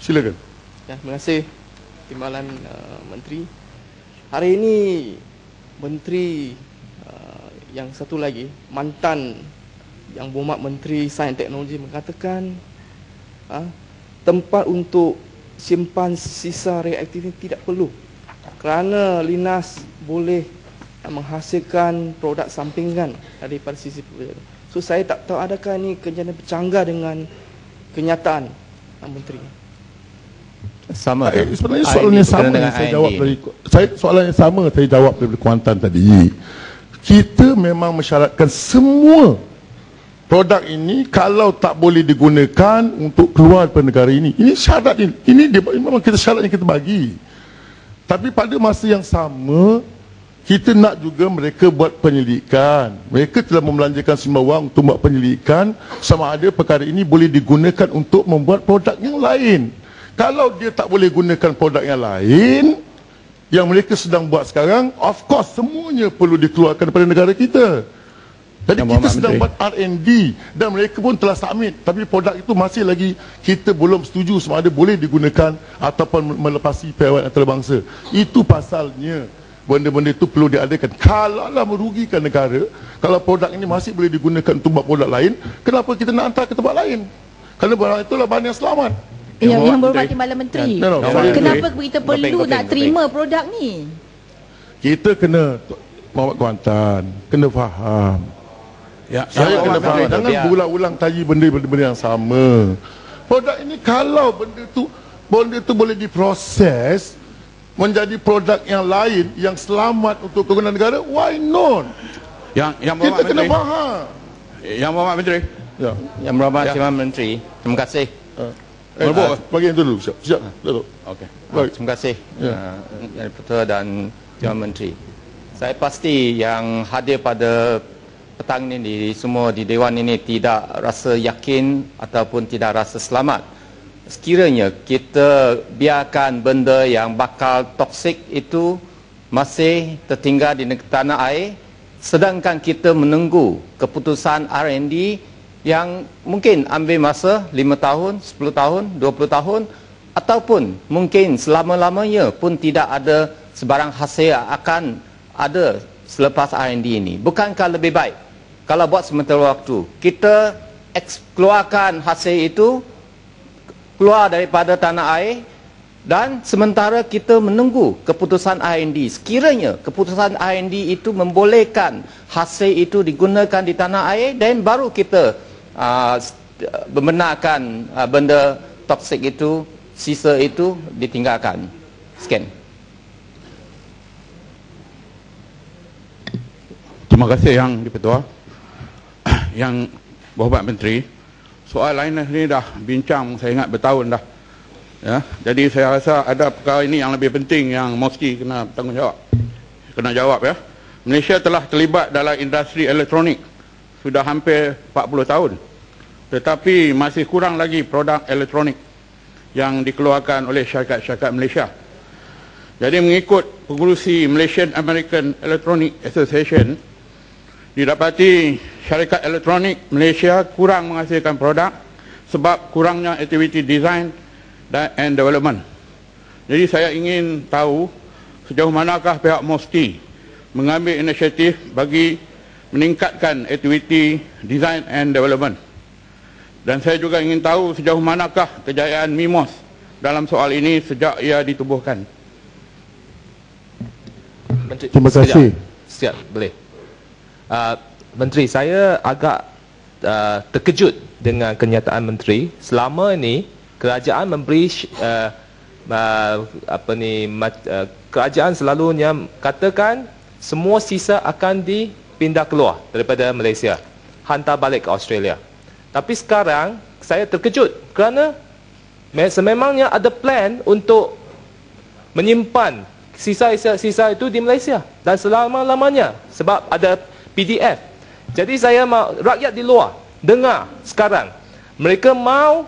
Silakan. Ya, terima kasih Timbalan Menteri. Hari ini Menteri yang satu lagi, mantan yang berhormat Menteri Sains dan Teknologi mengatakan tempat untuk simpan sisa reaktif ini tidak perlu kerana linas boleh menghasilkan produk sampingan daripada sisi pekerjaan. So saya tak tahu adakah ini kejadian bercanggah dengan kenyataan Menteri. Sama. Sebenarnya soalan yang sama yang saya jawab dari soalan yang sama saya jawab dari Kuantan tadi. Kita memang mensyaratkan semua produk ini kalau tak boleh digunakan untuk keluar daripada negara ini. Ini syarat ini. Ini memang kita syarat yang kita bagi. Tapi pada masa yang sama kita nak juga mereka buat penyelidikan. Mereka telah membelanjakan sejumlah wang untuk buat penyelidikan sama ada perkara ini boleh digunakan untuk membuat produk yang lain. Kalau dia tak boleh gunakan produk yang lain yang mereka sedang buat sekarang, of course semuanya perlu dikeluarkan daripada negara kita. Jadi kita sedang buat R&D dan mereka pun telah submit, tapi produk itu masih lagi kita belum setuju sama ada boleh digunakan ataupun melepasi piawai antarabangsa. Itu pasalnya benda-benda itu perlu diadakan. Kalaulah merugikan negara, kalau produk ini masih boleh digunakan untuk buat produk lain, kenapa kita nak hantar ke tempat lain? Kerana barang itulah barang yang selamat. Yang berhormat Timbalan Menteri, kenapa kita perlu nak terima produk ni? Kita kena Muhammad Kuantan, kena faham. Ya, saya kena faham. Jangan berulang-ulang tanya benda-benda yang sama. Produk ini kalau benda tu boleh diproses menjadi produk yang lain yang selamat untuk kegunaan negara, why not? Yang kita kena faham. Yang Berhormat Menteri. Ya. Yang Berhormat Timbalan Menteri, terima kasih. Bagi yang dulu, siap. Okey. Terima kasih Yang Ketua dan Timbalan Menteri. Saya pasti yang hadir pada petang ini semua di Dewan ini tidak rasa yakin ataupun tidak rasa selamat. Sekiranya kita biarkan benda yang bakal toksik itu masih tertinggal di tanah air, sedangkan kita menunggu keputusan R&D yang mungkin ambil masa 5 tahun, 10 tahun, 20 tahun ataupun mungkin selama-lamanya pun tidak ada sebarang hasil yang akan ada selepas R&D ini. Bukankah lebih baik kalau buat sementara waktu kita keluarkan hasil itu keluar daripada tanah air dan sementara kita menunggu keputusan R&D. Sekiranya keputusan R&D itu membolehkan hasil itu digunakan di tanah air, dan baru kita membenarkan benda toksik itu, sisa itu ditinggalkan. Sekian. Terima kasih Yang di-Ketua. Yang Berhormat Menteri, soal lain ni dah bincang saya ingat bertahun dah. Ya, jadi saya rasa ada perkara ini yang lebih penting yang mesti kena bertanggungjawab. Kena jawab ya. Malaysia telah terlibat dalam industri elektronik sudah hampir 40 tahun. Tetapi masih kurang lagi produk elektronik yang dikeluarkan oleh syarikat-syarikat Malaysia. Jadi mengikut pengurusi Malaysian American Electronic Association, didapati syarikat elektronik Malaysia kurang menghasilkan produk sebab kurangnya aktiviti design and development. Jadi saya ingin tahu sejauh manakah pihak MOSTI mengambil inisiatif bagi meningkatkan aktiviti design and development. Dan saya juga ingin tahu sejauh manakah kejayaan MIMOS dalam soal ini sejak ia ditubuhkan. Menteri, terima kasih. Siap, boleh. Menteri, saya agak terkejut dengan kenyataan Menteri. Selama ini kerajaan memberi kerajaan selalunya katakan semua sisa akan dipindah keluar daripada Malaysia, hantar balik ke Australia. Tapi sekarang saya terkejut kerana sememangnya ada plan untuk menyimpan sisa-sisa itu di Malaysia dan selama-lamanya sebab ada PDF. Jadi saya mahu rakyat di luar dengar sekarang, mereka mahu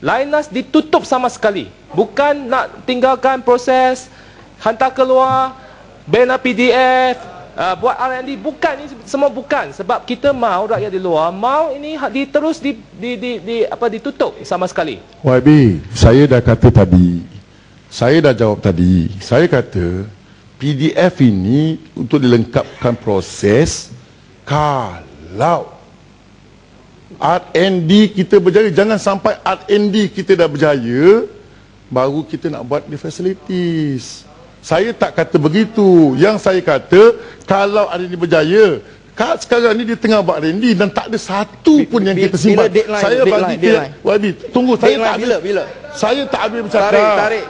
Linus ditutup sama sekali, bukan nak tinggalkan proses hantar keluar, bina PDF, buat R&D, bukan, ini semua bukan. Sebab kita mahu rakyat di luar, mahu ini terus ditutup sama sekali. YB, saya dah kata tadi, saya dah jawab tadi, saya kata PDF ini untuk dilengkapkan proses kalau R&D kita berjaya. Jangan sampai R&D kita dah berjaya baru kita nak buat di facilities. Saya tak kata begitu. Yang saya kata, kalau R&D berjaya, sekarang ni dia tengah buat R&D dan tak ada satu pun yang kita simpan. Saya bagi dia, YB, tunggu, saya tak bila. Saya tak habis bercakap. Tarik.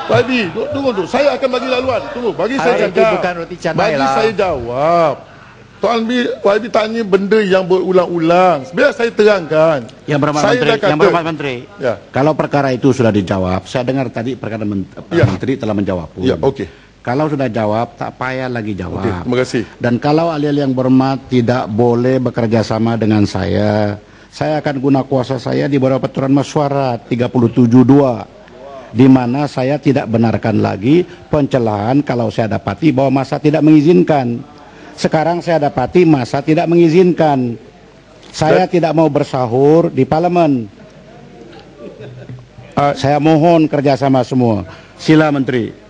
YB, tunggu tu. Saya akan bagi laluan. Tunggu, bagi saya cakap. Bukan roti canai bagi lah. saya jawab. Tuan YB tanya benda yang berulang-ulang. Biar saya terangkan. Yang Berhormat Menteri, ya. Kalau perkara itu sudah dijawab, saya dengar tadi perkara Menteri telah menjawab pun. Ya, okey. Kalau sudah jawab, tak payah lagi jawab. Okay, terima kasih. Dan kalau ahli-ahli yang berhormat tidak boleh bekerja sama dengan saya akan guna kuasa saya di bawah Peraturan Mesyuarat 37.2, di mana saya tidak benarkan lagi pencelahan kalau saya dapati bahwa masa tidak mengizinkan. Sekarang saya dapati masa tidak mengizinkan. Saya tidak mau bersahur di parlemen. Saya mohon kerjasama semua. Sila Menteri.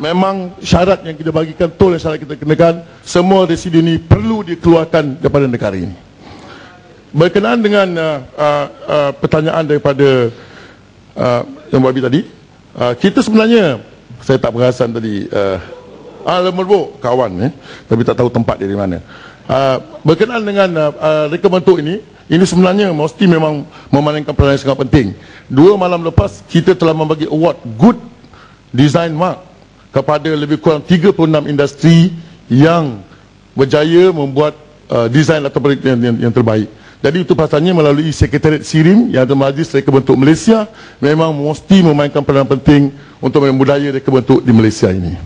memang syarat yang kita bagikan, tol yang syarat kita kenakan, semua residu ini perlu dikeluarkan daripada negara ini. Berkenaan dengan pertanyaan daripada yang Wabi tadi, kita sebenarnya, saya tak perasan tadi, Lemarbuk kawan tapi tak tahu tempat dia di mana. Berkenaan dengan reka bentuk ini sebenarnya mesti memang memandangkan peranan yang sangat penting. 2 malam lepas kita telah membagi award Good Design Mark kepada lebih kurang 36 industri yang berjaya membuat desain atau proyek yang terbaik. Jadi itu pasalnya melalui Sekretariat SIRIM yang ada Majlis Reka Bentuk Malaysia memang mesti memainkan peranan penting untuk membudaya reka bentuk di Malaysia ini.